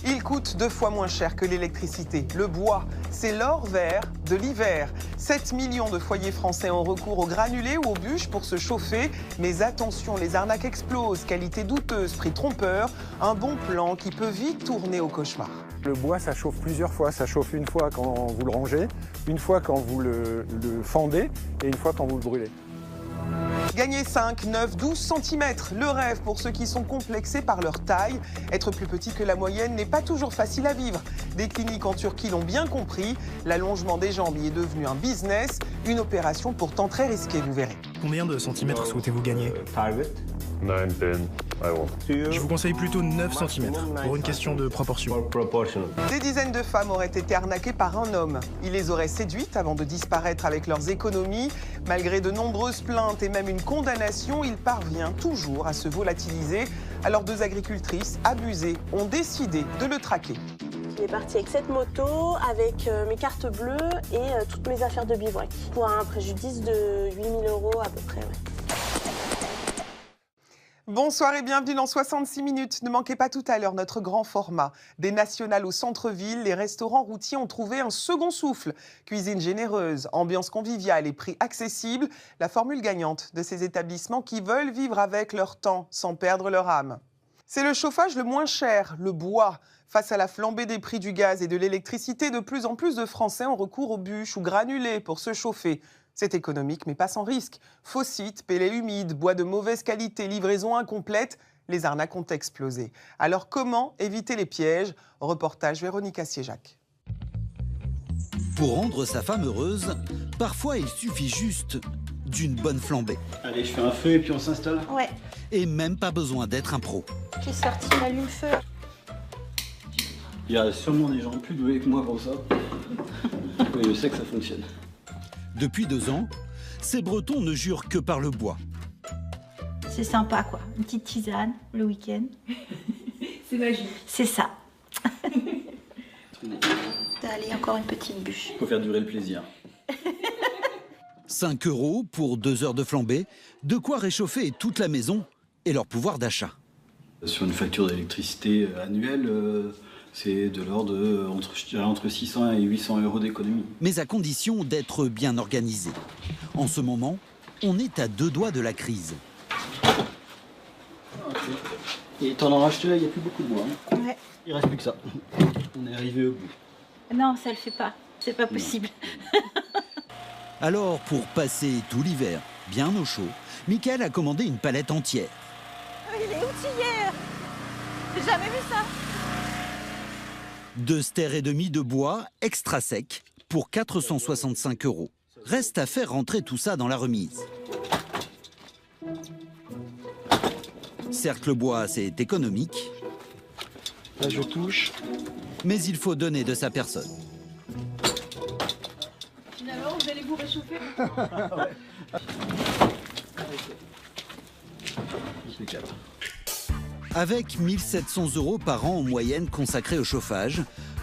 Il coûte 2 fois moins cher que l'électricité. Le bois, c'est l'or vert de l'hiver. 7 millions de foyers français ont recours aux granulés ou aux bûches pour se chauffer. Mais attention, les arnaques explosent. Qualité douteuse, prix trompeur. Un bon plan qui peut vite tourner au cauchemar. Le bois, ça chauffe plusieurs fois. Ça chauffe une fois quand vous le rangez, une fois quand vous le fendez et une fois quand vous le brûlez. Gagner 5, 9, 12 cm, le rêve pour ceux qui sont complexés par leur taille. Être plus petit que la moyenne n'est pas toujours facile à vivre. Des cliniques en Turquie l'ont bien compris. L'allongement des jambes y est devenu un business, une opération pourtant très risquée, vous verrez. Combien de centimètres souhaitez-vous gagner? 9, 10, I will. Je vous conseille plutôt 9 cm, pour une question de proportion. Des dizaines de femmes auraient été arnaquées par un homme. Il les aurait séduites avant de disparaître avec leurs économies. Malgré de nombreuses plaintes et même une condamnation, il parvient toujours à se volatiliser. Alors 2 agricultrices abusées ont décidé de le traquer. Il est parti avec cette moto, avec mes cartes bleues et toutes mes affaires de bivouac. Pour un préjudice de 8 000 € à peu près. Ouais. Bonsoir et bienvenue dans 66 minutes. Ne manquez pas tout à l'heure notre grand format. Des nationales au centre-ville, les restaurants routiers ont trouvé un second souffle. Cuisine généreuse, ambiance conviviale et prix accessibles, la formule gagnante de ces établissements qui veulent vivre avec leur temps sans perdre leur âme. C'est le chauffage le moins cher, le bois. Face à la flambée des prix du gaz et de l'électricité, de plus en plus de Français ont recours aux bûches ou granulés pour se chauffer. C'est économique, mais pas sans risque. Faux sites, pellets humides, bois de mauvaise qualité, livraison incomplète, les arnaques ont explosé. Alors comment éviter les pièges? Reportage Véronique Assier-Jacques. Pour rendre sa femme heureuse, parfois il suffit juste d'une bonne flambée. Allez, je fais un feu et puis on s'installe. Ouais, Et même pas besoin d'être un pro. j'ai sorti ma allume-feu. Il y a sûrement des gens plus doués que moi pour ça. Oui, je sais que ça fonctionne. Depuis 2 ans, ces Bretons ne jurent que par le bois. C'est sympa, quoi. Une petite tisane le week-end. C'est magique. C'est ça. Allez, encore une petite bûche. Faut faire durer le plaisir. 5 € pour 2 heures de flambée, de quoi réchauffer toute la maison et leur pouvoir d'achat. Sur une facture d'électricité annuelle, c'est de l'ordre de entre 600 et 800 € d'économie. Mais à condition d'être bien organisé. En ce moment, on est à 2 doigts de la crise. Et t'en as racheté là, il n'y a plus beaucoup de bois. Hein. Ouais. Il reste plus que ça. On est arrivé au bout. Non, ça le fait pas. C'est pas possible. Alors, pour passer tout l'hiver bien au chaud, Mickaël a commandé une palette entière. Il est outilleur. J'ai jamais vu ça. 2 stères et demi de bois extra sec pour 465 €. Reste à faire rentrer tout ça dans la remise. Certes, le bois, c'est économique. Là, je touche. Mais il faut donner de sa personne. Finalement, vous allez vous réchauffer? Avec 1 700 € par an en moyenne consacrés au chauffage,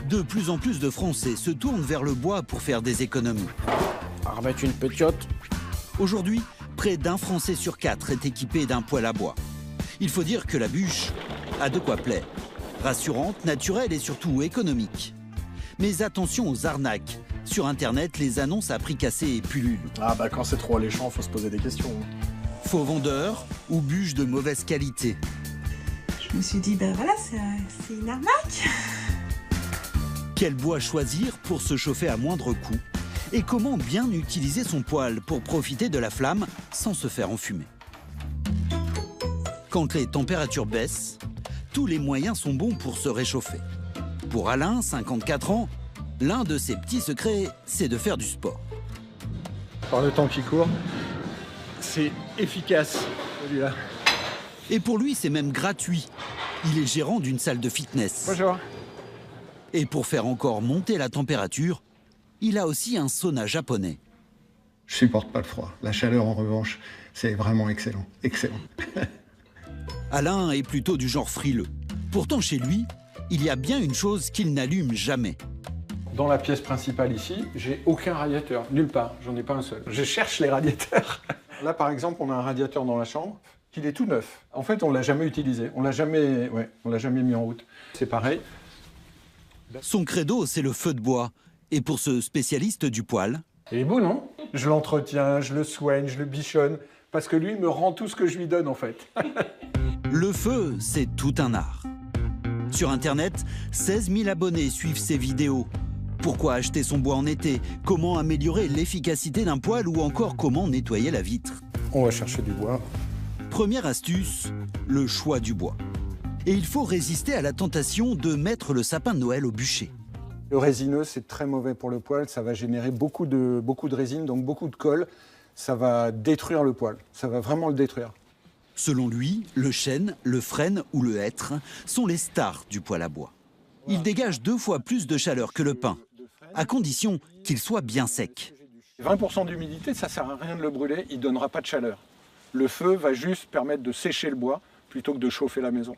de plus en plus de Français se tournent vers le bois pour faire des économies. On va remettre une petite. Aujourd'hui, près d'un Français sur 4 est équipé d'un poêle à bois. Il faut dire que la bûche a de quoi plaire. Rassurante, naturelle et surtout économique. Mais attention aux arnaques. Sur Internet, les annonces à prix cassé pullulent. Ah bah quand c'est trop alléchant, faut se poser des questions. Faux vendeurs ou bûches de mauvaise qualité. Je me suis dit, ben voilà, c'est une arnaque. Quel bois choisir pour se chauffer à moindre coût? Et comment bien utiliser son poêle pour profiter de la flamme sans se faire enfumer? Quand les températures baissent, tous les moyens sont bons pour se réchauffer. Pour Alain, 54 ans, l'un de ses petits secrets, c'est de faire du sport. Par le temps qui court, c'est efficace, celui-là. Et pour lui, c'est même gratuit. Il est gérant d'une salle de fitness. Bonjour. Et pour faire encore monter la température, il a aussi un sauna japonais. Je supporte pas le froid. La chaleur, en revanche, c'est vraiment excellent. Excellent. Alain est plutôt du genre frileux. Pourtant, chez lui, il y a bien une chose qu'il n'allume jamais. Dans la pièce principale ici, j'ai aucun radiateur, nulle part, j'en ai pas un seul. Je cherche les radiateurs. Là, par exemple, on a un radiateur dans la chambre, qu'il est tout neuf. En fait, on l'a jamais utilisé, on l'a jamais mis en route. C'est pareil, Son credo, c'est le feu de bois. Et pour ce spécialiste du poêle... Il est beau, non? Je l'entretiens, je le soigne, je le bichonne, parce que lui me rend tout ce que je lui donne, en fait. Le feu, c'est tout un art. Sur Internet, 16 000 abonnés suivent ses vidéos. Pourquoi acheter son bois en été? Comment améliorer l'efficacité d'un poêle? Ou encore comment nettoyer la vitre? On va chercher du bois. Première astuce, le choix du bois. Et il faut résister à la tentation de mettre le sapin de Noël au bûcher. Le résineux, c'est très mauvais pour le poêle. Ça va générer beaucoup de résine, donc beaucoup de colle. Ça va détruire le poêle. Ça va vraiment le détruire. Selon lui, le chêne, le frêne ou le hêtre sont les stars du poêle à bois. Ils dégagent 2 fois plus de chaleur que le pin, à condition qu'il soit bien sec. 20% d'humidité, ça ne sert à rien de le brûler, il ne donnera pas de chaleur. Le feu va juste permettre de sécher le bois plutôt que de chauffer la maison.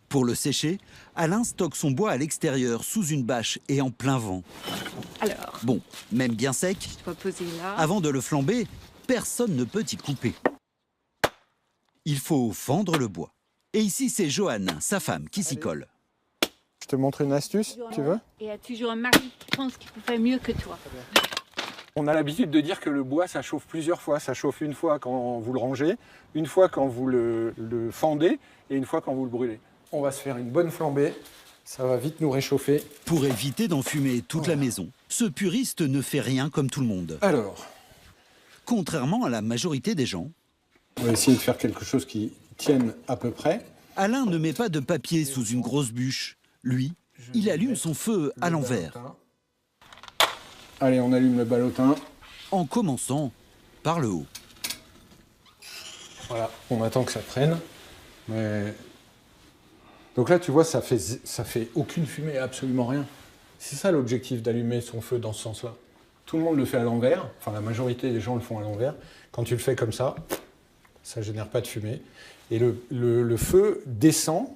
Pour le sécher, Alain stocke son bois à l'extérieur, sous une bâche et en plein vent. Alors, Bon, même bien sec, je dois poser là. avant de le flamber, personne ne peut y couper. Il faut fendre le bois. Et ici, c'est Johanne, sa femme, qui s'y colle. Je te montre une astuce, tu veux? Et il y a toujours un mari qui pense qu'il peut faire mieux que toi. On a l'habitude de dire que le bois, ça chauffe plusieurs fois. Ça chauffe une fois quand vous le rangez, une fois quand vous le fendez et une fois quand vous le brûlez. On va se faire une bonne flambée, ça va vite nous réchauffer. Pour éviter d'enfumer toute la maison, ce puriste ne fait rien comme tout le monde. Alors, Contrairement à la majorité des gens, on va essayer de faire quelque chose qui tienne à peu près. Alain ne met pas de papier sous une grosse bûche. Lui, il allume son feu à l'envers, Allez, on allume le ballotin. en commençant par le haut. Voilà, on attend que ça prenne. Mais... Donc là, tu vois, ça fait aucune fumée, absolument rien. C'est ça l'objectif d'allumer son feu dans ce sens-là. Tout le monde le fait à l'envers, enfin la majorité des gens le font à l'envers. Quand tu le fais comme ça ne génère pas de fumée. Et le feu descend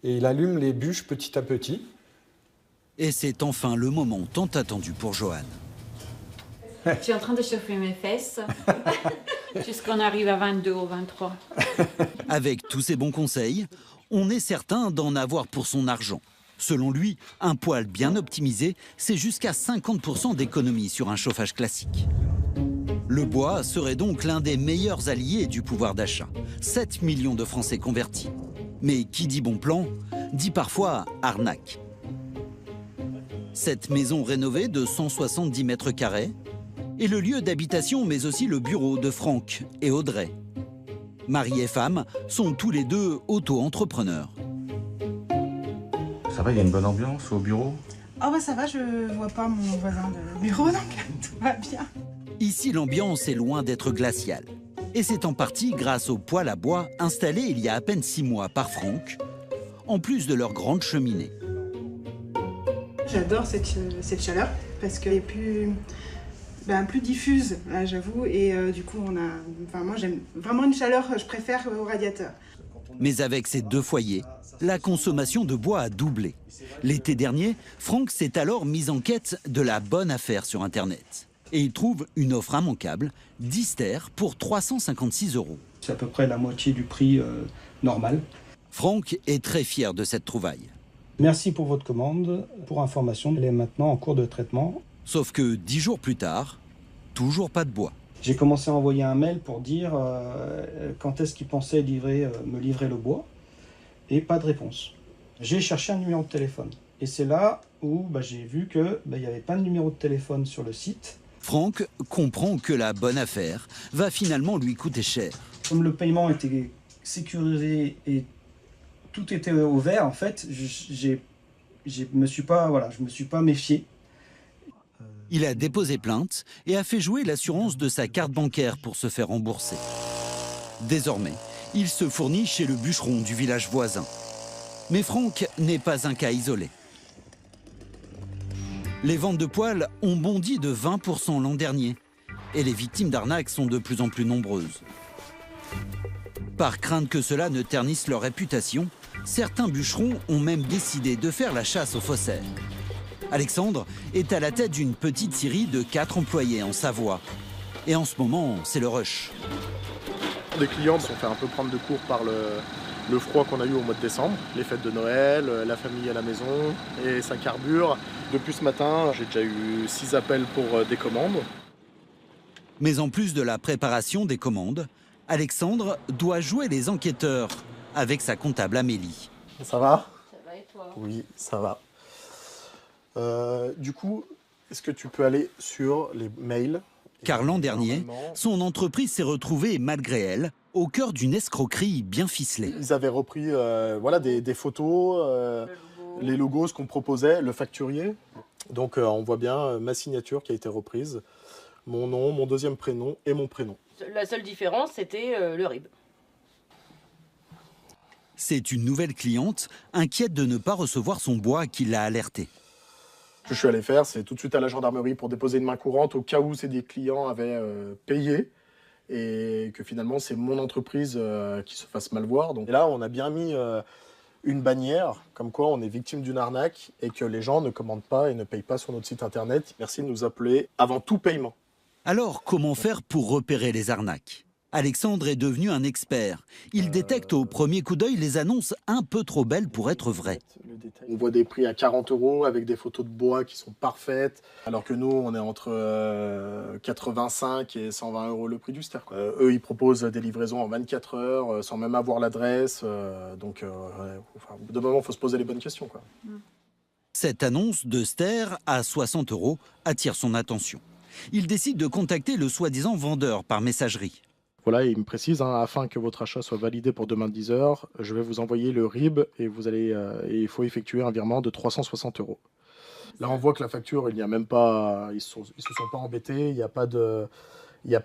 et il allume les bûches petit à petit. Et c'est enfin le moment tant attendu pour Johanne. Je suis en train de chauffer mes fesses jusqu'on arrive à 22 ou 23. Avec tous ces bons conseils, on est certain d'en avoir pour son argent. Selon lui, un poêle bien optimisé, c'est jusqu'à 50% d'économie sur un chauffage classique. Le bois serait donc l'un des meilleurs alliés du pouvoir d'achat. 7 millions de Français convertis. Mais qui dit bon plan, dit parfois arnaque. Cette maison rénovée de 170 mètres carrés est le lieu d'habitation, mais aussi le bureau de Franck et Audrey. Mari et femme sont tous les deux auto-entrepreneurs. Ça va, il y a une bonne ambiance au bureau? Oh bah ça va, je vois pas mon voisin de bureau, donc tout va bien. Ici, l'ambiance est loin d'être glaciale. Et c'est en partie grâce au poêle à bois installé il y a à peine 6 mois par Franck, en plus de leur grande cheminée. J'adore cette chaleur parce qu'elle est plus diffuse, là j'avoue, et du coup moi j'aime vraiment une chaleur, je préfère au radiateur. Mais avec ces 2 foyers, la consommation de bois a doublé. L'été dernier, Franck s'est alors mis en quête de la bonne affaire sur Internet. Et il trouve une offre immanquable, 10 terres pour 356 €. C'est à peu près la moitié du prix normal. Franck est très fier de cette trouvaille. Merci pour votre commande. Pour information, elle est maintenant en cours de traitement. Sauf que 10 jours plus tard, toujours pas de bois. J'ai commencé à envoyer un mail pour dire quand est-ce qu'il pensait me livrer le bois, et pas de réponse. J'ai cherché un numéro de téléphone. Et c'est là où j'ai vu qu'il n'y avait pas de numéro de téléphone sur le site. Franck comprend que la bonne affaire va finalement lui coûter cher. Comme le paiement était sécurisé et tout était au vert, en fait, je me suis pas méfié. Il a déposé plainte et a fait jouer l'assurance de sa carte bancaire pour se faire rembourser. Désormais, il se fournit chez le bûcheron du village voisin. Mais Franck n'est pas un cas isolé. Les ventes de poêles ont bondi de 20% l'an dernier et les victimes d'arnaques sont de plus en plus nombreuses. Par crainte que cela ne ternisse leur réputation, certains bûcherons ont même décidé de faire la chasse aux faussaires. Alexandre est à la tête d'une petite scierie de 4 employés en Savoie. Et en ce moment, c'est le rush. Les clients se sont fait un peu prendre de court par le froid qu'on a eu au mois de décembre, les fêtes de Noël, la famille à la maison, et ça carbure. Depuis ce matin, j'ai déjà eu 6 appels pour des commandes. Mais en plus de la préparation des commandes, Alexandre doit jouer les enquêteurs avec sa comptable Amélie. Ça va? Ça va et toi? Oui, ça va. Du coup, est-ce que tu peux aller sur les mails? Car l'an dernier, son entreprise s'est retrouvée, malgré elle, au cœur d'une escroquerie bien ficelée. Ils avaient repris voilà, des photos, les logos, ce qu'on proposait, le facturier. Donc on voit bien ma signature qui a été reprise, mon nom, mon deuxième prénom et mon prénom. La seule différence, c'était le RIB. C'est une nouvelle cliente, inquiète de ne pas recevoir son bois, qui l'a alertée. Ce que je suis allé faire, c'est tout de suite à la gendarmerie pour déposer une main courante au cas où ces des clients avaient payé et que finalement c'est mon entreprise qui se fasse mal voir. Donc là, on a bien mis une bannière comme quoi on est victime d'une arnaque et que les gens ne commandent pas et ne payent pas sur notre site internet. Merci de nous appeler avant tout paiement. Alors, comment faire pour repérer les arnaques ? Alexandre est devenu un expert. Il détecte au premier coup d'œil les annonces un peu trop belles pour être vraies. On voit des prix à 40 € avec des photos de bois qui sont parfaites, alors que nous, on est entre 85 et 120 € le prix du ster. Eux, ils proposent des livraisons en 24 heures, sans même avoir l'adresse. Donc, au bout d'un moment, il faut se poser les bonnes questions, quoi. Cette annonce de ster à 60 € attire son attention. Il décide de contacter le soi-disant vendeur par messagerie. Voilà, il me précise, afin que votre achat soit validé pour demain 10 h, je vais vous envoyer le RIB et il faut effectuer un virement de 360 €. Là, on voit que la facture, il n'y a même pas, ils se sont pas embêtés, il n'y a pas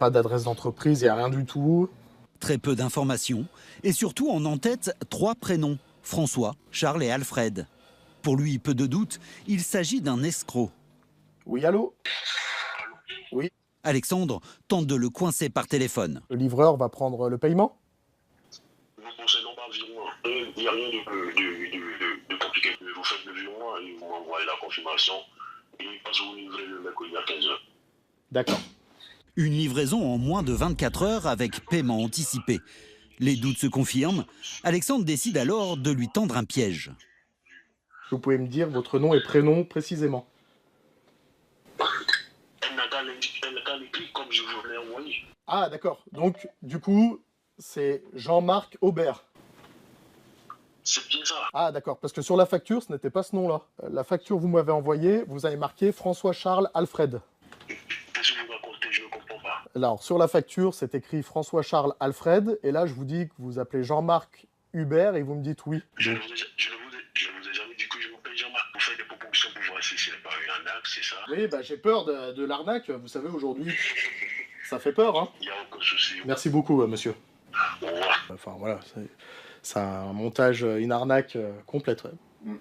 d'adresse d'entreprise, il n'y a rien du tout. Très peu d'informations et surtout en en-tête 3 prénoms, François, Charles et Alfred. Pour lui, peu de doute, il s'agit d'un escroc. Oui, allô ? Oui. Alexandre tente de le coincer par téléphone. Le livreur va prendre le paiement ? Nous procédons par virement. Il n'y a rien de compliqué. Vous faites le virement et vous m'envoyez la confirmation. Et parce que vous livrez le mercredi à 15 h. D'accord. Une livraison en moins de 24 heures avec paiement anticipé. Les doutes se confirment. Alexandre décide alors de lui tendre un piège. Vous pouvez me dire votre nom et prénom précisément ? Comme je vous l'ai envoyé. Ah, d'accord. Donc, du coup, c'est Jean-Marc Aubert. C'est bien ça. Ah, d'accord. Parce que sur la facture, ce n'était pas ce nom-là. La facture que vous m'avez envoyée, vous avez marqué François-Charles Alfred. Qu'est-ce que vous racontez? Je ne comprends pas. Alors, sur la facture, c'est écrit François-Charles Alfred. Et là, je vous dis que vous appelez Jean-Marc Hubert et vous me dites oui. Je ne vous ai jamais dit que je m'appelle Jean-Marc. Vous faites des propositions pour voir si ce n'est pas une arnaque, c'est ça? Oui, bah, j'ai peur de l'arnaque. Vous savez, aujourd'hui, ça fait peur, hein. Il n'y a aucun souci. Merci beaucoup, monsieur. Au revoir. Enfin, voilà, c'est un montage, une arnaque complète. Ouais.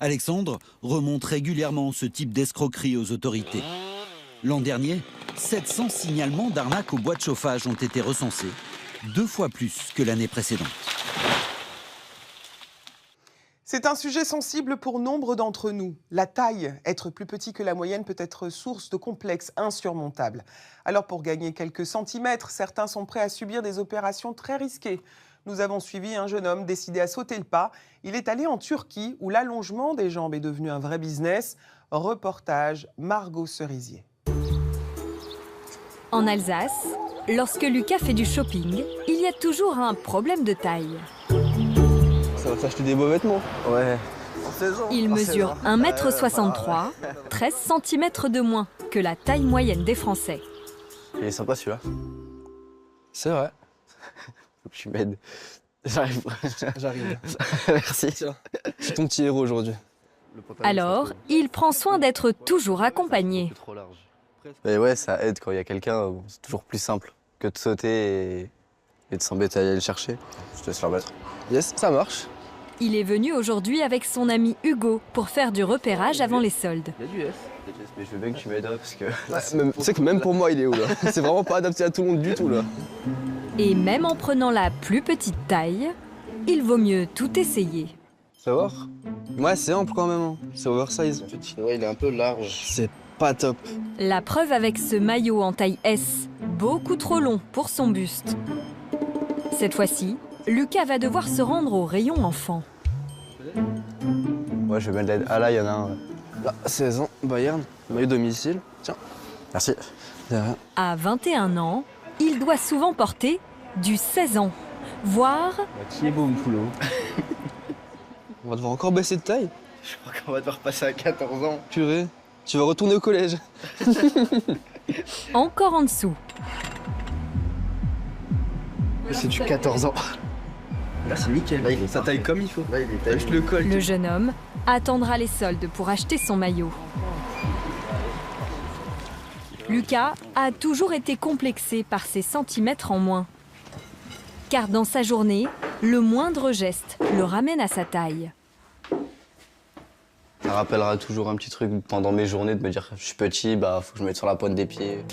Alexandre remonte régulièrement ce type d'escroquerie aux autorités. L'an dernier, 700 signalements d'arnaque aux boîtes de chauffage ont été recensés, 2 fois plus que l'année précédente. C'est un sujet sensible pour nombre d'entre nous. La taille, être plus petit que la moyenne, peut être source de complexes insurmontables. Alors pour gagner quelques centimètres, certains sont prêts à subir des opérations très risquées. Nous avons suivi un jeune homme décidé à sauter le pas. Il est allé en Turquie où l'allongement des jambes est devenu un vrai business. Reportage Margot Cerisier. En Alsace, lorsque Lucas fait du shopping, il y a toujours un problème de taille. Ça va s'acheter des beaux vêtements. Ouais. Il mesure 1,63 m, 13 cm de moins que la taille moyenne des Français. Il est sympa celui-là. C'est vrai. Faut que tu m'aides. J'arrive. Merci. Je suis ton petit héros aujourd'hui. Alors, il prend soin d'être toujours accompagné. Mais ouais, ça aide quand il y a quelqu'un. C'est toujours plus simple que de sauter et de s'embêter à aller le chercher. Je te laisse le remettre. Yes, ça marche. Il est venu aujourd'hui avec son ami Hugo pour faire du repérage avant les soldes. Il y a du S. Mais je veux bien que tu m'aides parce que... Tu sais que même pour moi, il est où là? C'est vraiment pas adapté à tout le monde du tout là. Et même en prenant la plus petite taille, il vaut mieux tout essayer. Ça va? Ouais, c'est ample quand même. Hein. C'est oversize. En fait, ouais, il est un peu large. C'est pas top. La preuve avec ce maillot en taille S, beaucoup trop long pour son buste. Cette fois-ci, Lucas va devoir se rendre au rayon enfant. Ouais, je vais mettre l'aide. Ah là, il y en a un. Là, 16 ans, Bayern, maillot domicile. Tiens, merci. De rien. À 21 ans, il doit souvent porter du 16 ans, voire... Qui est beau, Mpoulot. On va devoir encore baisser de taille. Je crois qu'on va devoir passer à 14 ans. Purée, tu vas retourner au collège. encore en dessous. C'est du 14 ans. Là, c'est nickel. Là, ça taille comme il faut. Là, il est taillé. Je le colle. Le jeune homme attendra les soldes pour acheter son maillot. Lucas a toujours été complexé par ses centimètres en moins. Car dans sa journée, le moindre geste le ramène à sa taille. Ça rappellera toujours un petit truc pendant mes journées de me dire je suis petit, bah faut que je me mette sur la pointe des pieds.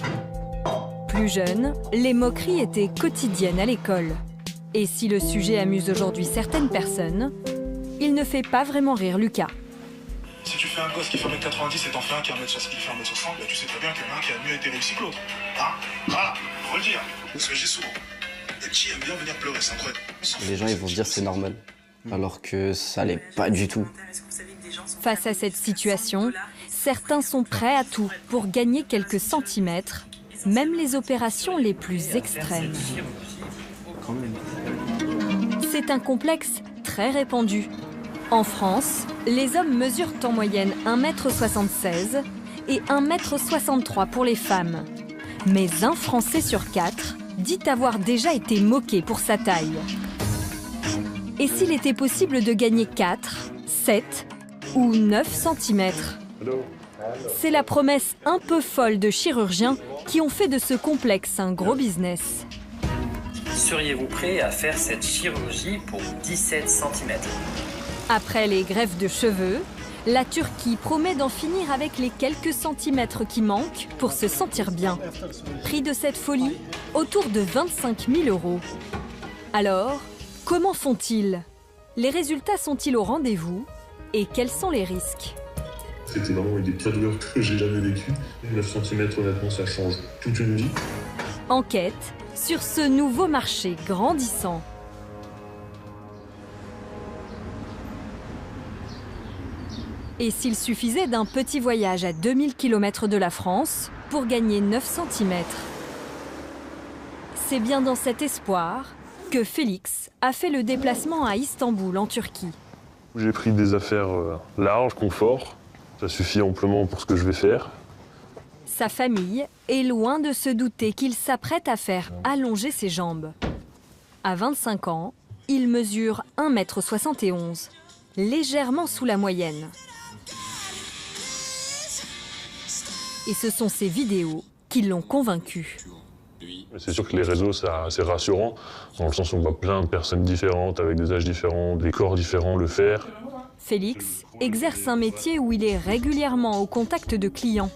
Plus jeune, les moqueries étaient quotidiennes à l'école. Et si le sujet amuse aujourd'hui certaines personnes, il ne fait pas vraiment rire Lucas. Si tu fais un gosse qui fait 1m90 et t'en fais un qui fait 1m60, bah tu sais très bien qu'il y en a un qui a mieux été réussi que l'autre. Hein? Voilà, faut le dire. Parce que je dis souvent, les petits aiment bien venir pleurer, c'est incroyable. Les gens ils vont se dire c'est normal, alors que ça l'est pas du tout. Face à cette situation, certains sont prêts à tout pour gagner quelques centimètres, même les opérations les plus extrêmes. C'est un complexe très répandu. En France, les hommes mesurent en moyenne 1,76 m et 1,63 m pour les femmes. Mais un Français sur 4 dit avoir déjà été moqué pour sa taille. Et s'il était possible de gagner 4, 7 ou 9 cm? C'est la promesse un peu folle de chirurgiens qui ont fait de ce complexe un gros business. Seriez-vous prêt à faire cette chirurgie pour 17 cm? Après les greffes de cheveux, la Turquie promet d'en finir avec les quelques centimètres qui manquent pour se sentir bien. Prix de cette folie, autour de 25 000 €. Alors, comment font-ils? Les résultats sont-ils au rendez-vous? Et quels sont les risques? C'était vraiment une des pires douleurs que j'ai jamais vécues. 9 cm, honnêtement, ça change toute une vie. Enquête sur ce nouveau marché grandissant. Et s'il suffisait d'un petit voyage à 2000 km de la France pour gagner 9 cm? C'est bien dans cet espoir que Félix a fait le déplacement à Istanbul, en Turquie. J'ai pris des affaires larges, confort. Ça suffit amplement pour ce que je vais faire. Sa famille est loin de se douter qu'il s'apprête à faire allonger ses jambes. À 25 ans, il mesure 1,71 m, légèrement sous la moyenne. Et ce sont ces vidéos qui l'ont convaincu. C'est sûr que les réseaux, c'est rassurant, dans le sens où on voit plein de personnes différentes, avec des âges différents, des corps différents, le faire. Félix exerce un métier où il est régulièrement au contact de clients.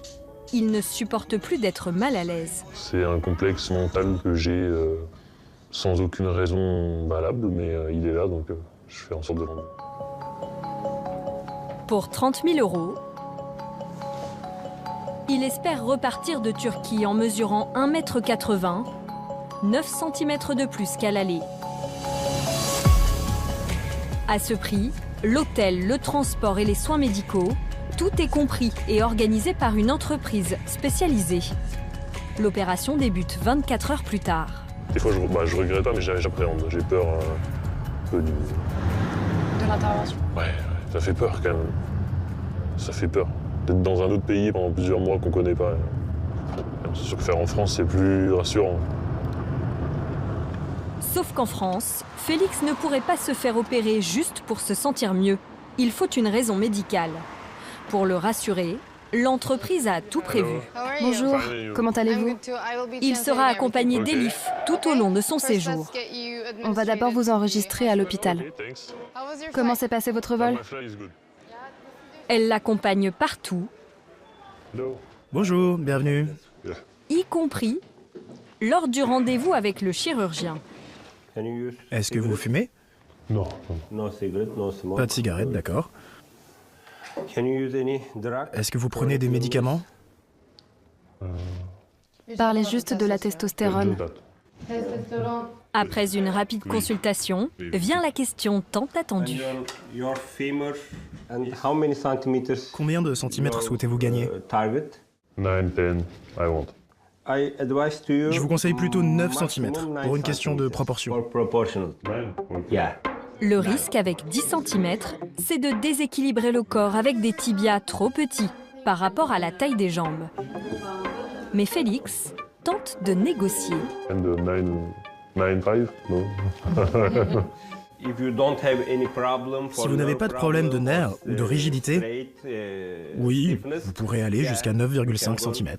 Il ne supporte plus d'être mal à l'aise. C'est un complexe mental que j'ai sans aucune raison valable, mais il est là, donc je fais en sorte de l'enlever. Pour 30 000 €, il espère repartir de Turquie en mesurant 1,80 m, 9 cm de plus qu'à l'aller. À ce prix, l'hôtel, le transport et les soins médicaux, tout est compris et organisé par une entreprise spécialisée. L'opération débute 24 heures plus tard. Des fois, je regrette pas, mais j'appréhende. J'ai peur un peu De l'intervention. Ouais, ça fait peur quand même. Ça fait peur. D'être dans un autre pays pendant plusieurs mois qu'on connaît pas. C'est sûr que faire en France, c'est plus rassurant. Sauf qu'en France, Félix ne pourrait pas se faire opérer juste pour se sentir mieux. Il faut une raison médicale. Pour le rassurer, l'entreprise a tout prévu. Bonjour, comment allez-vous? Il sera accompagné d'Elif tout au long de son séjour. On va d'abord vous enregistrer à l'hôpital. Comment s'est passé votre vol? Elle l'accompagne partout. Bonjour, bienvenue. Y compris lors du rendez-vous avec le chirurgien. Est-ce que vous fumez? Non. Pas de cigarette, d'accord. Est-ce que vous prenez des médicaments? Parlez juste de la testostérone. Après une rapide consultation, vient la question tant attendue. Combien de centimètres souhaitez-vous gagner? 9, 10, I want. Je vous conseille plutôt 9 cm pour une question de proportion. Le risque avec 10 cm, c'est de déséquilibrer le corps avec des tibias trop petits par rapport à la taille des jambes. Mais Félix tente de négocier. And 9.5, no. Si vous n'avez pas de problème de nerfs ou de rigidité, oui, vous pourrez aller jusqu'à 9,5 cm.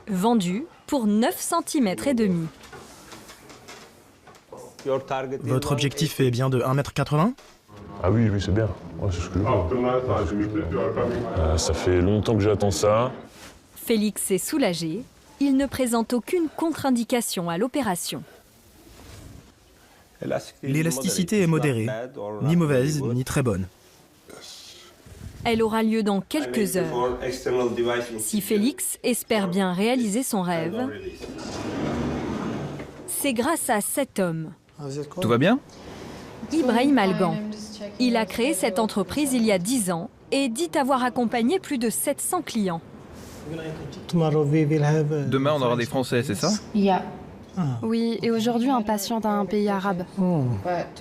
Vendu pour 9 cm et demi. Votre objectif est bien de 1,80 m? Ah oui, oui, c'est bien. Ouais, c'est ce que je veux. Ça fait longtemps que j'attends ça. Félix est soulagé. Il ne présente aucune contre-indication à l'opération. L'élasticité est modérée, ni mauvaise, ni très bonne. Elle aura lieu dans quelques heures. Si Félix espère bien réaliser son rêve, c'est grâce à cet homme. Tout va bien? Ibrahim Algan. Il a créé cette entreprise il y a 10 ans et dit avoir accompagné plus de 700 clients. Demain, on aura des Français, c'est ça? Oui, et aujourd'hui, un patient d'un pays arabe.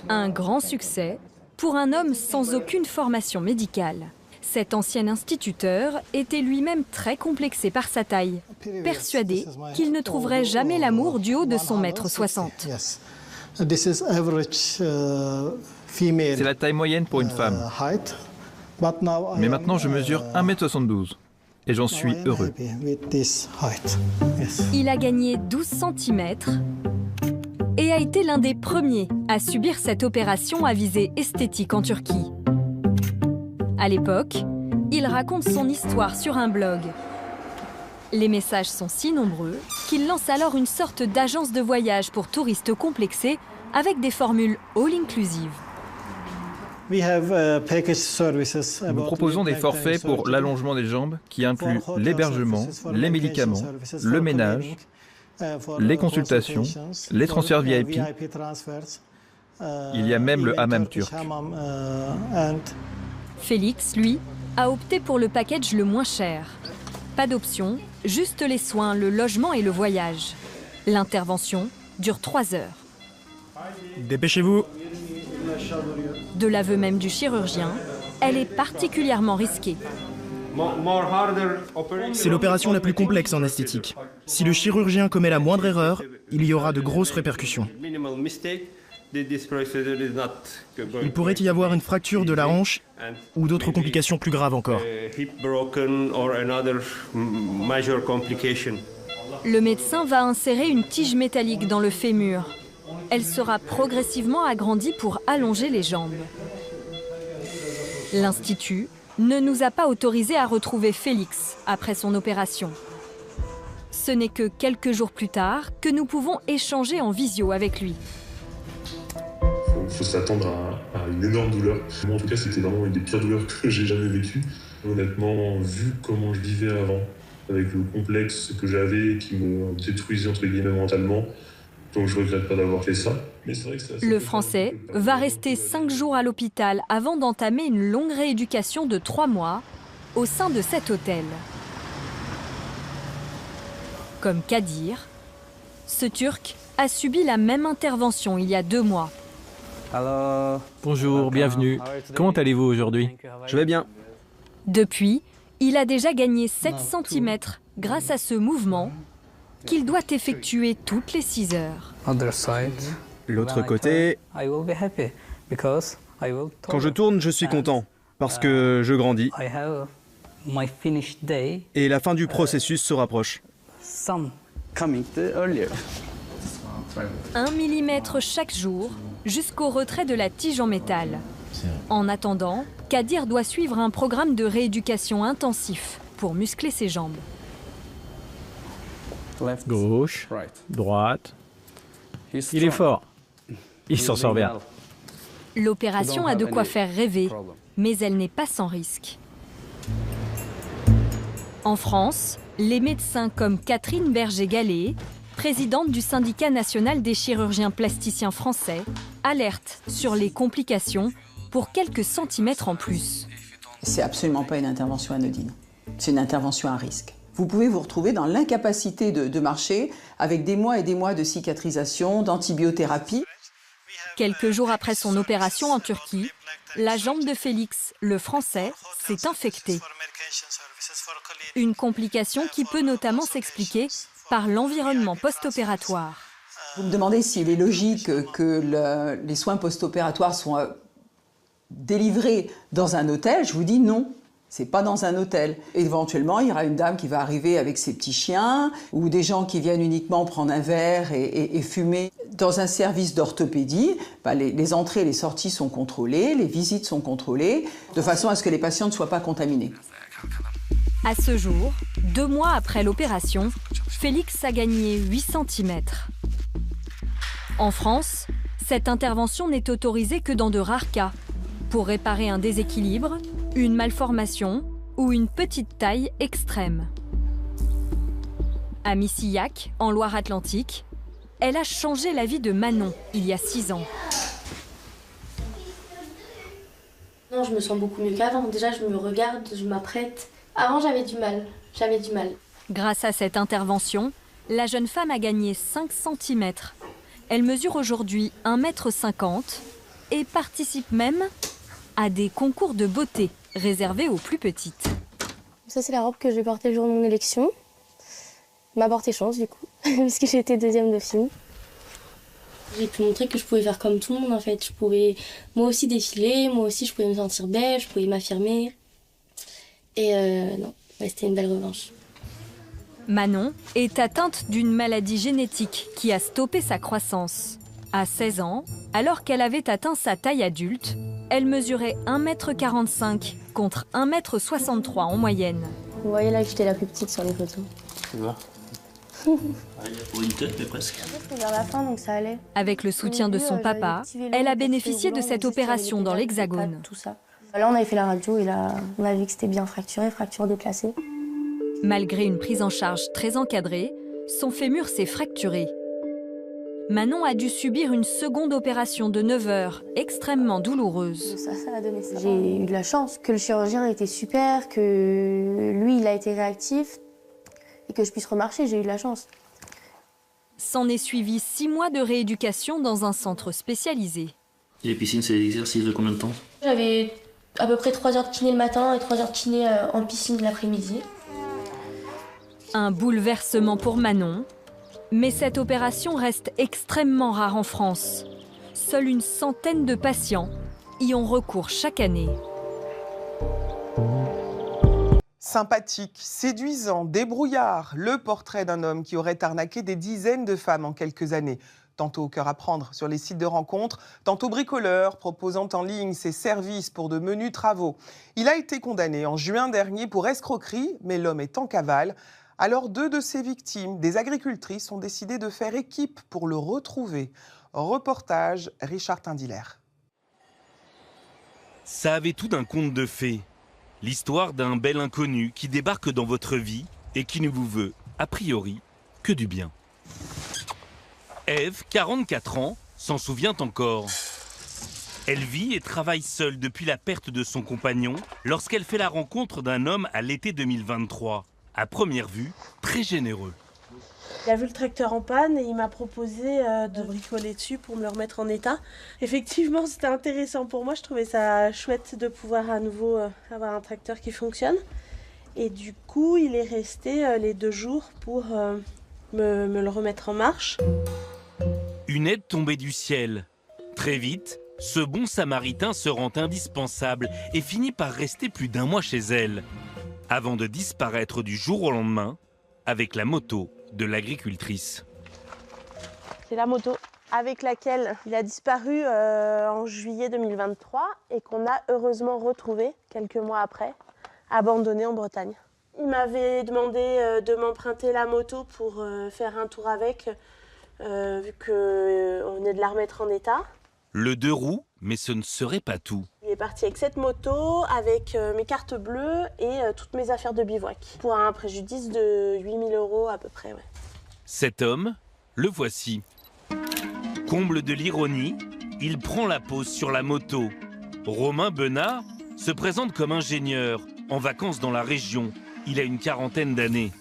Un grand succès pour un homme sans aucune formation médicale. Cet ancien instituteur était lui-même très complexé par sa taille, persuadé qu'il ne trouverait jamais l'amour du haut de son 1,60 m. C'est la taille moyenne pour une femme. Mais maintenant, je mesure 1,72 m. Et j'en suis heureux. Il a gagné 12 cm et a été l'un des premiers à subir cette opération à visée esthétique en Turquie. À l'époque, il raconte son histoire sur un blog. Les messages sont si nombreux qu'il lance alors une sorte d'agence de voyage pour touristes complexés avec des formules all-inclusive. Nous proposons des forfaits pour l'allongement des jambes qui incluent l'hébergement, les médicaments, le ménage, les consultations, les transferts VIP. Il y a même le hammam turc. Félix, lui, a opté pour le package le moins cher. Pas d'option, juste les soins, le logement et le voyage. L'intervention dure 3 heures. Dépêchez-vous. De l'aveu même du chirurgien, elle est particulièrement risquée. C'est l'opération la plus complexe en esthétique. Si le chirurgien commet la moindre erreur, il y aura de grosses répercussions. Il pourrait y avoir une fracture de la hanche ou d'autres complications plus graves encore. Le médecin va insérer une tige métallique dans le fémur. Elle sera progressivement agrandie pour allonger les jambes. L'Institut ne nous a pas autorisé à retrouver Félix après son opération. Ce n'est que quelques jours plus tard que nous pouvons échanger en visio avec lui. Il faut s'attendre à une énorme douleur. Moi, en tout cas, c'était vraiment une des pires douleurs que j'ai jamais vécues. Honnêtement, vu comment je vivais avant, avec le complexe que j'avais qui me détruisait entre guillemets mentalement, donc je regrette pas d'avoir fait ça. Mais c'est vrai que le Français va rester 5 jours à l'hôpital avant d'entamer une longue rééducation de 3 mois au sein de cet hôtel. Comme Kadir, ce Turc a subi la même intervention il y a 2 mois. Bonjour, bienvenue. Comment allez-vous aujourd'hui? Je vais bien. Depuis, il a déjà gagné 7 cm grâce à ce mouvement qu'il doit effectuer toutes les 6 heures. L'autre côté, quand je tourne, je suis content parce que je grandis et la fin du processus se rapproche. 1 mm chaque jour jusqu'au retrait de la tige en métal. En attendant, Kadir doit suivre un programme de rééducation intensif pour muscler ses jambes. Gauche, droite. Il est fort. Il s'en sort bien. L'opération a de quoi faire rêver, mais elle n'est pas sans risque. En France, les médecins comme Catherine Berger-Gallet présidente du syndicat national des chirurgiens plasticiens français, alerte sur les complications pour quelques centimètres en plus. C'est absolument pas une intervention anodine, c'est une intervention à risque. Vous pouvez vous retrouver dans l'incapacité de marcher avec des mois et des mois de cicatrisation, d'antibiothérapie. Quelques jours après son opération en Turquie, la jambe de Félix, le Français, s'est infectée. Une complication qui peut notamment s'expliquer par l'environnement post-opératoire. Vous me demandez s'il est logique que les soins post-opératoires soient délivrés dans un hôtel. Je vous dis non. C'est pas dans un hôtel. Éventuellement, il y aura une dame qui va arriver avec ses petits chiens ou des gens qui viennent uniquement prendre un verre et fumer. Dans un service d'orthopédie, les entrées et les sorties sont contrôlées, les visites sont contrôlées, de façon à ce que les patients ne soient pas contaminés. À ce jour, 2 mois après l'opération, Félix a gagné 8 cm. En France, cette intervention n'est autorisée que dans de rares cas, pour réparer un déséquilibre, une malformation ou une petite taille extrême. À Missillac, en Loire-Atlantique, elle a changé la vie de Manon il y a 6 ans. Non, je me sens beaucoup mieux qu'avant. Déjà, je me regarde, je m'apprête. Avant, j'avais du mal. Grâce à cette intervention, la jeune femme a gagné 5 cm. Elle mesure aujourd'hui 1,50 m et participe même à des concours de beauté réservés aux plus petites. Ça, c'est la robe que j'ai portée le jour de mon élection. M'a porté chance, du coup, puisque j'ai été 2e dauphine. J'ai pu montrer que je pouvais faire comme tout le monde, en fait. Je pouvais moi aussi défiler, moi aussi je pouvais me sentir belle, je pouvais m'affirmer. Et non, c'était une belle revanche. Manon est atteinte d'une maladie génétique qui a stoppé sa croissance. À 16 ans, alors qu'elle avait atteint sa taille adulte, elle mesurait 1,45 m contre 1,63 m en moyenne. Vous voyez là que j'étais la plus petite sur les photos. Tu vois. Pour une tête, mais presque. C'était vers la fin, donc ça allait. Avec le soutien de son papa, elle a bénéficié de cette opération dans l'Hexagone. Tout ça. Là, on avait fait la radio et là, on a vu que c'était bien fracturé, fracture déplacée. Malgré une prise en charge très encadrée, son fémur s'est fracturé. Manon a dû subir une seconde opération de 9 heures, extrêmement douloureuse. Ça a donné ça. J'ai eu de la chance, que le chirurgien était super, que lui, il a été réactif et que je puisse remarcher, j'ai eu de la chance. S'en est suivi 6 mois de rééducation dans un centre spécialisé. Et les piscines, c'est des exercices de combien de temps? J'avais à peu près 3 heures de kiné le matin et 3 heures de kiné en piscine l'après-midi. Un bouleversement pour Manon. Mais cette opération reste extrêmement rare en France. Seule une centaine de patients y ont recours chaque année. Sympathique, séduisant, débrouillard, le portrait d'un homme qui aurait arnaqué des dizaines de femmes en quelques années. Tantôt au cœur à prendre sur les sites de rencontres, tantôt bricoleur, proposant en ligne ses services pour de menus travaux. Il a été condamné en juin dernier pour escroquerie, mais l'homme est en cavale. Alors 2 de ses victimes, des agricultrices, ont décidé de faire équipe pour le retrouver. Reportage Richard Tindiller. Ça avait tout d'un conte de fées. L'histoire d'un bel inconnu qui débarque dans votre vie et qui ne vous veut, a priori, que du bien. Ève, 44 ans, s'en souvient encore. Elle vit et travaille seule depuis la perte de son compagnon lorsqu'elle fait la rencontre d'un homme à l'été 2023. À première vue, très généreux. Il a vu le tracteur en panne et il m'a proposé de bricoler dessus pour me le remettre en état. Effectivement, c'était intéressant pour moi. Je trouvais ça chouette de pouvoir à nouveau avoir un tracteur qui fonctionne. Et du coup, il est resté les 2 jours pour me le remettre en marche. Une aide tombée du ciel. Très vite, ce bon samaritain se rend indispensable et finit par rester plus d'1 mois chez elle, avant de disparaître du jour au lendemain avec la moto de l'agricultrice. C'est la moto avec laquelle il a disparu en juillet 2023 et qu'on a heureusement retrouvé quelques mois après, abandonné en Bretagne. Il m'avait demandé de m'emprunter la moto pour faire un tour avec, vu qu'on venait de la remettre en état. Le 2 roues, mais ce ne serait pas tout. Il est parti avec cette moto, avec mes cartes bleues et toutes mes affaires de bivouac, pour un préjudice de 8 000 € à peu près. Ouais. Cet homme, Le voici. Comble de l'ironie, il prend la pose sur la moto. Romain Benat se présente comme ingénieur, en vacances dans la région. Il a une quarantaine d'années.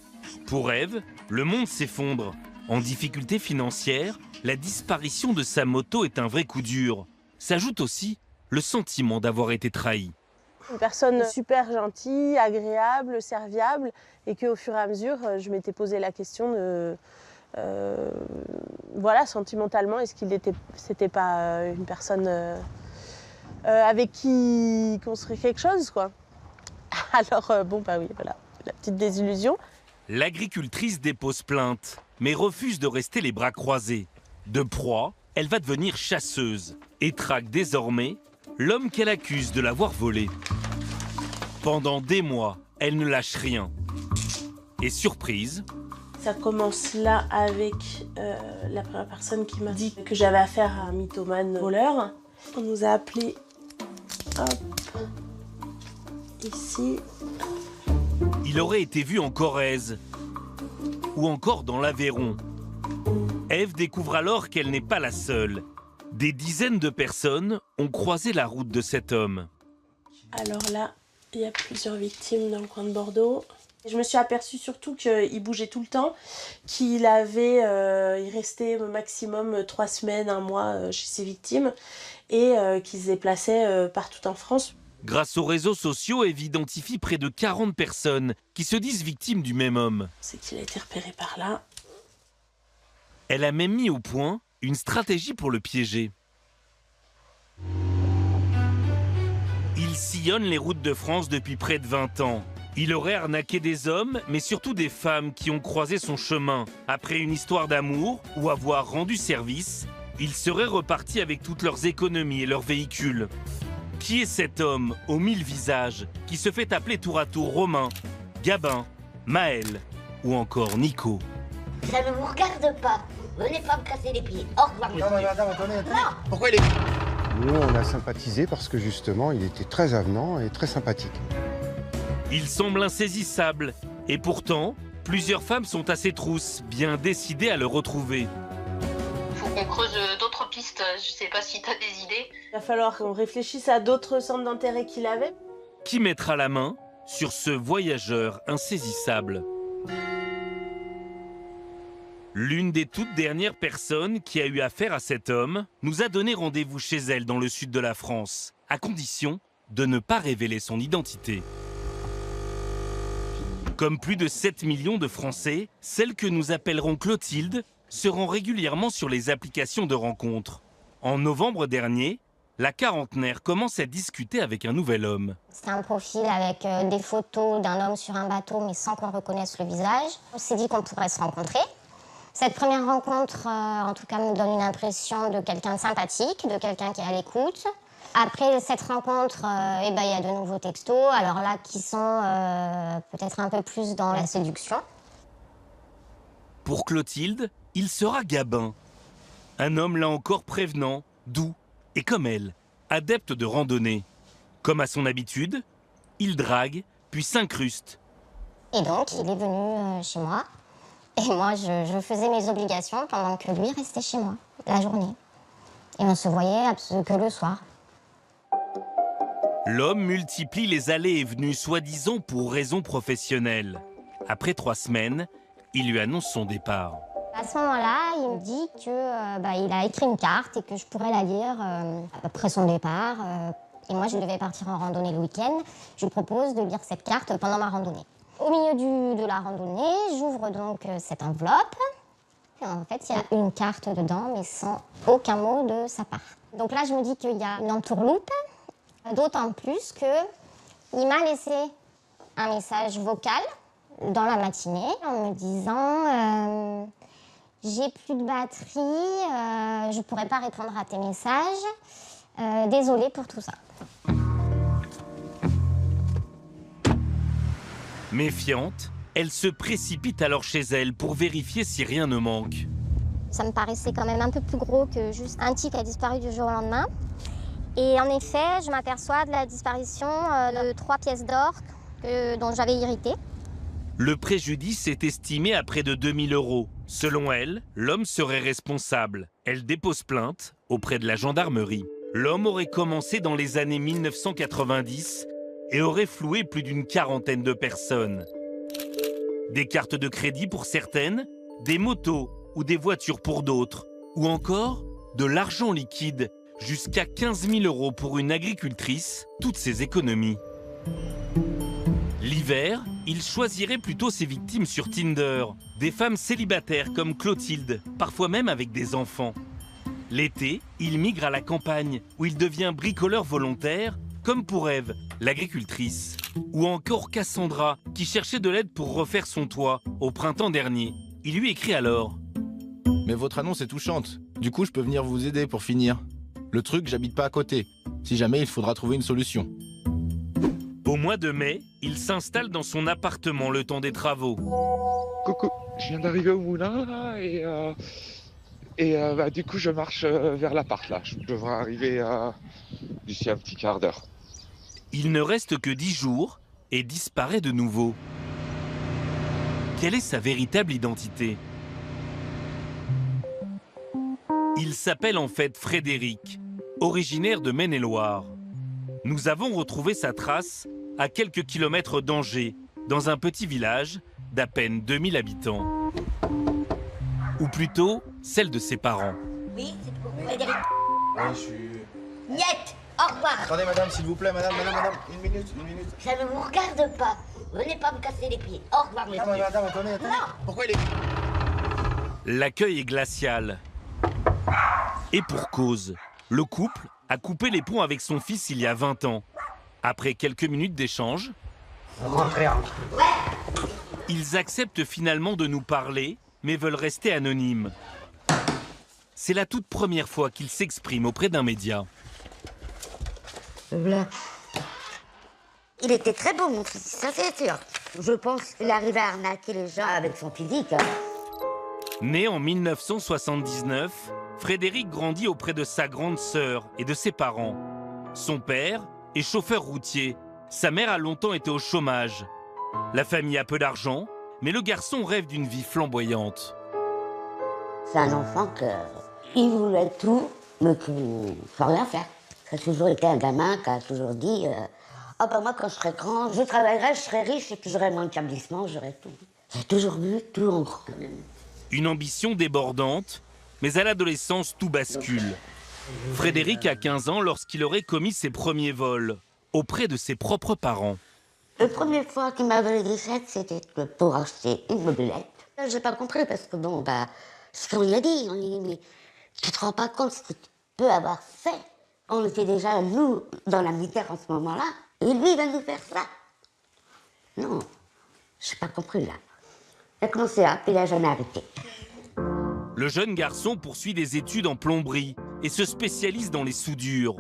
Pour Ève, le monde s'effondre. En difficulté financière, la disparition de sa moto est un vrai coup dur. S'ajoute aussi le sentiment d'avoir été trahi. Une personne super gentille, agréable, serviable, et qu'au fur et à mesure, je m'étais posé la question de... voilà, sentimentalement, est-ce qu'il c'était pas une personne avec qui construire quelque chose, quoi. Alors, bon, bah oui, voilà, la petite désillusion. L'agricultrice dépose plainte, mais refuse de rester les bras croisés. De proie, elle va devenir chasseuse et traque désormais l'homme qu'elle accuse de l'avoir volé. Pendant des mois, elle ne lâche rien. Et surprise... Ça commence là avec la première personne qui m'a dit que j'avais affaire à un mythomane voleur. On nous a appelés, hop, ici. Il aurait été vu en Corrèze ou encore dans l'Aveyron. Ève découvre alors qu'elle n'est pas la seule. Des dizaines de personnes ont croisé la route de cet homme. Alors là, il y a plusieurs victimes dans le coin de Bordeaux. Je me suis aperçue surtout qu'il bougeait tout le temps, qu'il il restait au maximum 3 semaines, 1 mois chez ses victimes et qu'il se déplaçait partout en France. Grâce aux réseaux sociaux, Ève identifie près de 40 personnes qui se disent victimes du même homme. C'est qu'il a été repéré par là. Elle a même mis au point une stratégie pour le piéger. Il sillonne les routes de France depuis près de 20 ans. Il aurait arnaqué des hommes, mais surtout des femmes qui ont croisé son chemin. Après une histoire d'amour ou avoir rendu service, il serait reparti avec toutes leurs économies et leurs véhicules. Qui est cet homme aux 1000 visages qui se fait appeler tour à tour Romain, Gabin, Maël ou encore Nico? Ça ne vous regarde pas. Venez pas me casser les pieds. Au revoir. Non. Pourquoi il est... Nous, on a sympathisé parce que justement, il était très avenant et très sympathique. Il semble insaisissable. Et pourtant, plusieurs femmes sont à ses trousses, bien décidées à le retrouver. Faut qu'on creuse d'autres pistes. Je sais pas si t'as des idées. Il va falloir qu'on réfléchisse à d'autres centres d'intérêt qu'il avait. Qui mettra la main sur ce voyageur insaisissable? L'une des toutes dernières personnes qui a eu affaire à cet homme nous a donné rendez-vous chez elle dans le sud de la France, à condition de ne pas révéler son identité. Comme plus de 7 millions de Français, celle que nous appellerons Clotilde se rend régulièrement sur les applications de rencontres. En novembre dernier, la quarantenaire commence à discuter avec un nouvel homme. C'est un profil avec des photos d'un homme sur un bateau, mais sans qu'on reconnaisse le visage. On s'est dit qu'on pourrait se rencontrer. Cette première rencontre, en tout cas, me donne une impression de quelqu'un de sympathique, de quelqu'un qui est à l'écoute. Après cette rencontre, il y a de nouveaux textos, alors là, qui sont peut-être un peu plus dans la séduction. Pour Clotilde, il sera Gabin. Un homme là encore prévenant, doux, et comme elle, adepte de randonnée. Comme à son habitude, il drague, puis s'incruste. Et donc, il est venu chez moi. Et moi, je faisais mes obligations pendant que lui restait chez moi, la journée. Et on se voyait que le soir. L'homme multiplie les allées et venues, soi-disant pour raisons professionnelles. Après 3 semaines, il lui annonce son départ. À ce moment-là, il me dit qu'il a écrit une carte et que je pourrais la lire après son départ. Et moi, je devais partir en randonnée le week-end. Je lui propose de lire cette carte pendant ma randonnée. Au milieu de la randonnée, j'ouvre donc cette enveloppe. Et en fait, il y a une carte dedans, mais sans aucun mot de sa part. Donc là, je me dis qu'il y a une entourloupe, d'autant plus qu'il m'a laissé un message vocal dans la matinée en me disant j'ai plus de batterie, je ne pourrai pas répondre à tes messages, désolée pour tout ça. Méfiante, elle se précipite alors chez elle pour vérifier si rien ne manque. Ça me paraissait quand même un peu plus gros que juste un type qui a disparu du jour au lendemain. Et en effet, je m'aperçois de la disparition de 3 pièces d'or dont j'avais hérité. Le préjudice est estimé à près de 2 000 €, Selon elle, l'homme serait responsable. Elle dépose plainte auprès de la gendarmerie. L'homme aurait commencé dans les années 1990 et aurait floué plus d'une quarantaine de personnes. Des cartes de crédit pour certaines, des motos ou des voitures pour d'autres, ou encore de l'argent liquide, jusqu'à 15 000 € pour une agricultrice, toutes ses économies. L'hiver, il choisirait plutôt ses victimes sur Tinder, des femmes célibataires comme Clotilde, parfois même avec des enfants. L'été, il migre à la campagne, où il devient bricoleur volontaire, comme pour Ève, l'agricultrice. Ou encore Cassandra, qui cherchait de l'aide pour refaire son toit, au printemps dernier. Il lui écrit alors: Mais votre annonce est touchante. Du coup, je peux venir vous aider pour finir. Le truc, j'habite pas à côté. Si jamais, il faudra trouver une solution. Au mois de mai, il s'installe dans son appartement le temps des travaux. Coucou, je viens d'arriver au moulin là et du coup je marche vers l'appart là. Je devrais arriver d'ici un petit quart d'heure. Il ne reste que 10 jours et disparaît de nouveau. Quelle est sa véritable identité? Il s'appelle en fait Frédéric, originaire de Maine-et-Loire. Nous avons retrouvé sa trace à quelques kilomètres d'Angers, dans un petit village d'à peine 2000 habitants. Ou plutôt, celle de ses parents. Oui, c'est pour Frédéric. Ouais, je suis... Niet, au revoir. Attendez, madame, s'il vous plaît, madame. Une minute. Ça ne vous regarde pas. Venez pas me casser les pieds. Au revoir, monsieur. Ah, madame, attendez. Non. Pourquoi il est... L'accueil est glacial. Et pour cause, le couple a coupé les ponts avec son fils il y a 20 ans. Après quelques minutes d'échange, ils acceptent finalement de nous parler, mais veulent rester anonymes. C'est la toute première fois qu'ils s'expriment auprès d'un média. Là. Il était très beau, mon fils, ça c'est sûr. Je pense qu'il arrivait à arnaquer les gens avec son physique. Né en 1979, Frédéric grandit auprès de sa grande sœur et de ses parents. Son père est chauffeur routier. Sa mère a longtemps été au chômage. La famille a peu d'argent, mais le garçon rêve d'une vie flamboyante. C'est un enfant il voulait tout, mais sans rien faire. Ça a toujours été un gamin qui a toujours dit moi quand je serai grand, je travaillerai, je serai riche et puis j'aurai mon établissement, j'aurai tout. J'ai toujours vu tout en grand quand même. Une ambition débordante, mais à l'adolescence tout bascule. Frédéric a 15 ans lorsqu'il aurait commis ses premiers vols auprès de ses propres parents. La première fois qu'il m'avait dit ça, c'était pour acheter une mobilette. J'ai pas compris parce que ce qu'on lui a dit, on lui a dit mais tu te rends pas compte ce que tu peux avoir fait. On était déjà nous dans la misère en ce moment-là et lui il va nous faire ça. Non, j'ai pas compris là. Il a commencé à, puis il a jamais arrêté. Le jeune garçon poursuit des études en plomberie et se spécialise dans les soudures.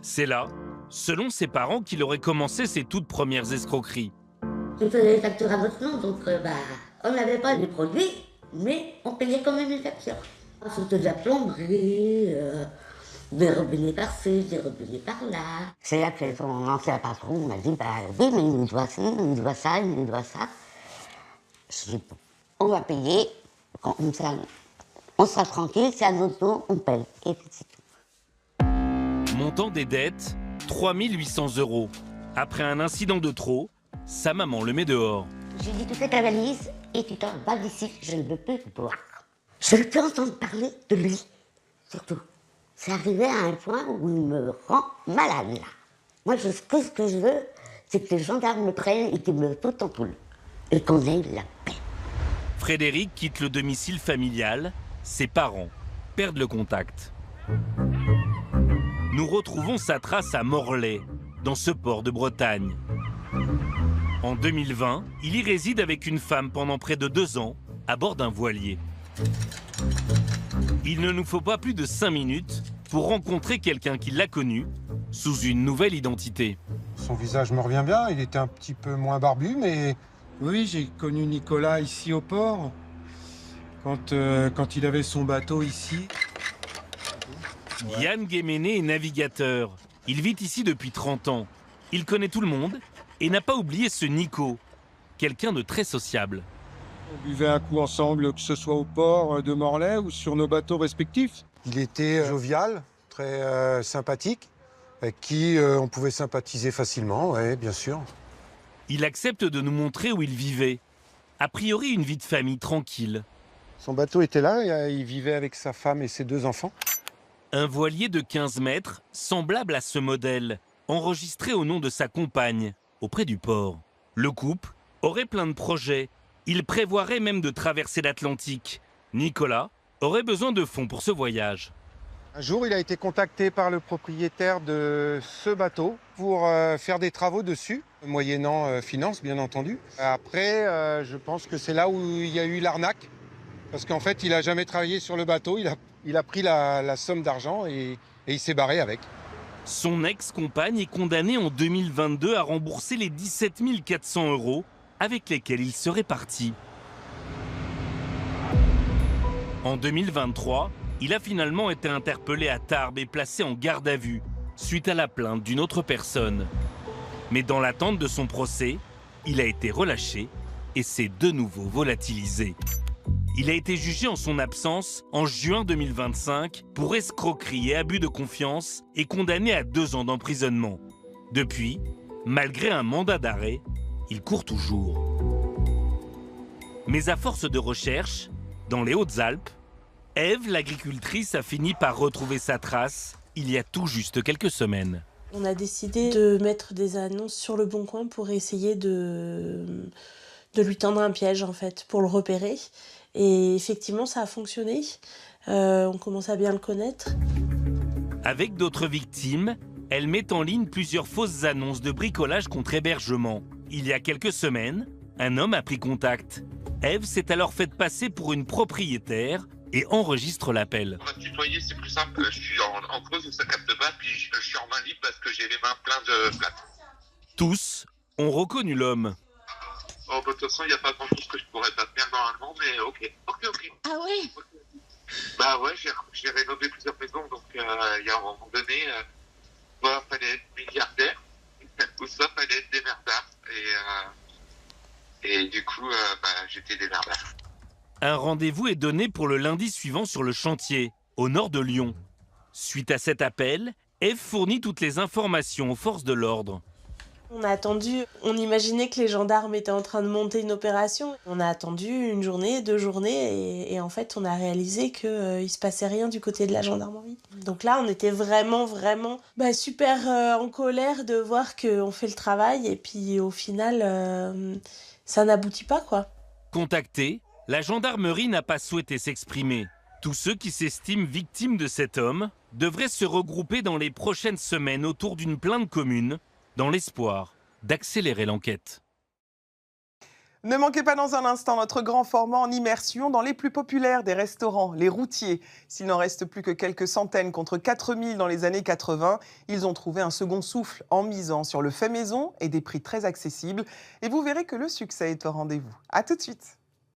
C'est là, selon ses parents, qu'il aurait commencé ses toutes premières escroqueries. Je faisais des factures à votre nom, donc on n'avait pas les produits, mais on payait quand même les factures. C'était de la plomberie, des robinets par-ci, des robinets par-là. C'est là que son ancien patron m'a dit, oui, mais il nous doit ci, il nous doit ça, il nous doit ça. Je dis, on va payer, on sera tranquille, c'est à notre dos, on paye. Et puis c'est tout. Montant des dettes, 3 800 €. Après un incident de trop, sa maman le met dehors. J'ai dit, tu fais ta valise et tu t'en vas d'ici, je ne veux plus te voir. Je ne veux plus entendre parler de lui, surtout. C'est arrivé à un point où il me rend malade, là. Moi, ce que je veux, c'est que les gendarmes me prennent et qu'ils me foutent en poule. Et qu'on ait la paix. Frédéric quitte le domicile familial. Ses parents perdent le contact. Nous retrouvons sa trace à Morlaix, dans ce port de Bretagne. En 2020, il y réside avec une femme pendant près de 2 ans, à bord d'un voilier. Il ne nous faut pas plus de 5 minutes pour rencontrer quelqu'un qui l'a connu sous une nouvelle identité. Son visage me revient bien, il était un petit peu moins barbu, mais... Oui, j'ai connu Nicolas ici au port, quand il avait son bateau ici. Ouais. Yann Guéméné est navigateur. Il vit ici depuis 30 ans. Il connaît tout le monde et n'a pas oublié ce Nico, quelqu'un de très sociable. On buvait un coup ensemble, que ce soit au port de Morlaix ou sur nos bateaux respectifs. Il était jovial, très sympathique, avec qui on pouvait sympathiser facilement, oui, bien sûr. Il accepte de nous montrer où il vivait. A priori, une vie de famille tranquille. Son bateau était là, il vivait avec sa femme et ses 2 enfants. Un voilier de 15 mètres, semblable à ce modèle, enregistré au nom de sa compagne, auprès du port. Le couple aurait plein de projets. Il prévoirait même de traverser l'Atlantique. Nicolas aurait besoin de fonds pour ce voyage. Un jour, il a été contacté par le propriétaire de ce bateau pour faire des travaux dessus, moyennant finance, bien entendu. Après, je pense que c'est là où il y a eu l'arnaque, parce qu'en fait, il n'a jamais travaillé sur le bateau, il a pris la somme d'argent et il s'est barré avec. Son ex-compagne est condamnée en 2022 à rembourser les 17 400 € avec lesquels il serait parti. En 2023, il a finalement été interpellé à Tarbes et placé en garde à vue, suite à la plainte d'une autre personne. Mais dans l'attente de son procès, il a été relâché et s'est de nouveau volatilisé. Il a été jugé en son absence en juin 2025 pour escroquerie et abus de confiance et condamné à 2 ans d'emprisonnement. Depuis, malgré un mandat d'arrêt, il court toujours. Mais à force de recherche, dans les Hautes-Alpes, Ève, l'agricultrice, a fini par retrouver sa trace il y a tout juste quelques semaines. On a décidé de mettre des annonces sur le Bon Coin pour essayer de lui tendre un piège, en fait, pour le repérer. Et effectivement, ça a fonctionné. On commence à bien le connaître. Avec d'autres victimes, elle met en ligne plusieurs fausses annonces de bricolage contre hébergement. Il y a quelques semaines, un homme a pris contact. Ève s'est alors faite passer pour une propriétaire et enregistre l'appel. On va tutoyer, c'est plus simple. Je suis en creuse, ça capte pas, puis je suis en main libre parce que j'ai les mains pleines de plâtre. Tous ont reconnu l'homme. Oh, bah, de toute façon, il n'y a pas grand-chose que je pourrais pas faire normalement, mais ok. Ah ouais? Bah ouais, j'ai rénové plusieurs maisons, donc il y a un moment donné, soit fallait être milliardaire, ou soit fallait être démerdard. Et du coup, j'étais démerdard. Un rendez-vous est donné pour le lundi suivant sur le chantier, au nord de Lyon. Suite à cet appel, Ève fournit toutes les informations aux forces de l'ordre. On a attendu, on imaginait que les gendarmes étaient en train de monter une opération. On a attendu 1 journée, 2 journées, et en fait, on a réalisé qu'il se passait rien du côté de la gendarmerie. Donc là, on était vraiment super en colère de voir qu'on fait le travail, et puis au final, ça n'aboutit pas, quoi. Contacté, la gendarmerie n'a pas souhaité s'exprimer. Tous ceux qui s'estiment victimes de cet homme devraient se regrouper dans les prochaines semaines autour d'une plainte commune, dans l'espoir d'accélérer l'enquête. Ne manquez pas dans un instant notre grand format en immersion dans les plus populaires des restaurants, les routiers. S'il n'en reste plus que quelques centaines contre 4000 dans les années 80, ils ont trouvé un second souffle en misant sur le fait maison et des prix très accessibles. Et vous verrez que le succès est au rendez-vous. À tout de suite.